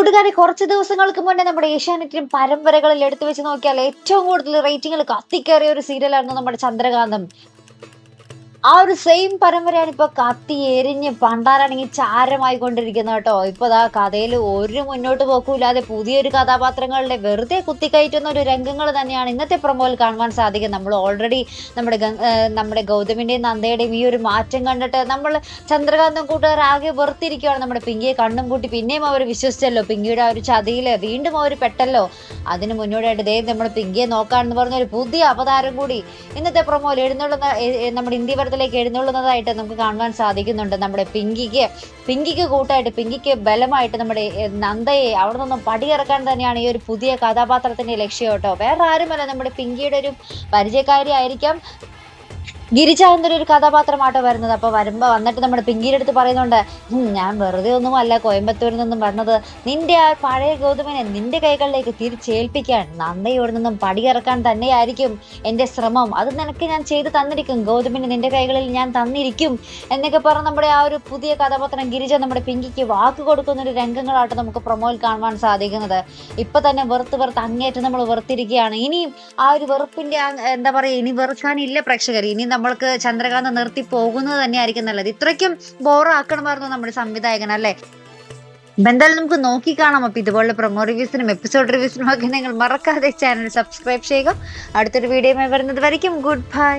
കൂട്ടുകാരെ, കുറച്ച് ദിവസങ്ങൾക്ക് മുന്നേ നമ്മുടെ ഏഷ്യാനെറ്റിലും പരമ്പരകളിൽ എടുത്തു വെച്ച് നോക്കിയാൽ ഏറ്റവും കൂടുതൽ റേറ്റിംഗിൽ കത്തിക്കേറിയ ഒരു സീരിയലായിരുന്നു നമ്മുടെ ചന്ദ്രകാന്തം. ആ ഒരു സെയിം പരമ്പരയാണ് ഇപ്പൊ കത്തി എരിഞ്ഞ് പണ്ടാരാണെങ്കിൽ ചാരമായി കൊണ്ടിരിക്കുന്നത് കേട്ടോ. ഇപ്പൊ ദാ കഥയിൽ ഒരു മുന്നോട്ട് പോക്കൂല്ലാതെ പുതിയൊരു കഥാപാത്രങ്ങളുടെ വെറുതെ കുത്തിക്കയറ്റുന്ന ഒരു രംഗങ്ങൾ തന്നെയാണ് ഇന്നത്തെ പ്രൊമോയിൽ കാണുവാൻ സാധിക്കും. നമ്മൾ ഓൾറെഡി നമ്മുടെ ഗൗതമിന്റെയും നന്ദയുടെയും ഈ ഒരു മാറ്റം കണ്ടിട്ട് നമ്മൾ ചന്ദ്രകാന്തം കൂട്ടുകാർ ആകെ വെറുത്തിരിക്കുകയാണ്. നമ്മുടെ പിങ്കിയെ കണ്ണും കൂട്ടി പിന്നെയും അവർ വിശ്വസിച്ചല്ലോ. പിങ്കിയുടെ ആ ഒരു ചതിയിൽ വീണ്ടും അവർ പെട്ടല്ലോ. അതിന് മുന്നോടിയായിട്ട് ദേ നമ്മൾ പിങ്കിയെ നോക്കാണെന്ന് പറഞ്ഞ ഒരു പുതിയ അവതാരം കൂടി ഇന്നത്തെ പ്രൊമോയിൽ നമ്മുടെ ഇന്ത്യ എഴുന്നള്ളുന്നതായിട്ട് നമുക്ക് കാണുവാൻ സാധിക്കുന്നുണ്ട്. നമ്മുടെ പിങ്കിക്ക് കൂട്ടായിട്ട്, പിങ്കിക്ക് ബലമായിട്ട് നമ്മുടെ നന്ദയെ അവിടെ നിന്നും പടിയിറക്കാൻ തന്നെയാണ് ഈ ഒരു പുതിയ കഥാപാത്രത്തിന്റെ ലക്ഷ്യം കേട്ടോ. വേറെ ആരുമല്ല, നമ്മുടെ പിങ്കിയുടെ ഒരു പരിചയക്കാരി ആയിരിക്കാം ഗിരിജ എന്നൊരു കഥാപാത്രമാട്ടോ വരുന്നത്. അപ്പൊ വന്നിട്ട് നമ്മുടെ പിങ്കിയുടെ അടുത്ത് പറയുന്നുണ്ട്, ഞാൻ വെറുതെ ഒന്നും അല്ല കോയമ്പത്തൂരിൽ നിന്നും പറഞ്ഞത്, നിന്റെ ആ പഴയ ഗൗതമനെ നിന്റെ കൈകളിലേക്ക് തിരിച്ചേൽപ്പിക്കാൻ, നന്ദയോട് നിന്നും പടിയിറക്കാൻ തന്നെയായിരിക്കും എന്റെ ശ്രമം. അത് നിനക്ക് ഞാൻ ചെയ്തു തന്നിരിക്കും, ഗൗതമിനെ നിന്റെ കൈകളിൽ ഞാൻ തന്നിരിക്കും എന്നൊക്കെ പറഞ്ഞ് നമ്മുടെ ആ ഒരു പുതിയ കഥാപാത്രം ഗിരിജ നമ്മുടെ പിങ്കിക്ക് വാക്ക് കൊടുക്കുന്ന ഒരു രംഗങ്ങളാട്ടോ നമുക്ക് പ്രൊമോയിൽ കാണുവാൻ സാധിക്കുന്നത്. ഇപ്പൊ തന്നെ വെറുത്ത് അങ്ങേറ്റം നമ്മൾ വെറുത്തിരിക്കുകയാണ്. ഇനിയും ആ ഒരു വെറുപ്പിന്റെ എന്താ പറയാ, ഇനി വെറുക്കാനില്ല പ്രേക്ഷകർ. ഇനി നമ്മൾക്ക് ചന്ദ്രകാന്തം നിർത്തി പോകുന്നത് തന്നെയായിരിക്കും നല്ലത്. ഇത്രയ്ക്കും ബോറാക്കണമായിരുന്നു നമ്മുടെ സംവിധായകൻ അല്ലേ. എന്തായാലും നമുക്ക് നോക്കി കാണാം. അപ്പൊ ഇതുപോലുള്ള പ്രൊമോ റിവ്യൂസിനും എപ്പിസോഡ് റിവ്യൂസിനും ഒക്കെ നിങ്ങൾ മറക്കാതെ ചാനൽ സബ്സ്ക്രൈബ് ചെയ്യുക. അടുത്തൊരു വീഡിയോയുമായി വരുന്നത് വരയ്ക്കും ഗുഡ് ബൈ.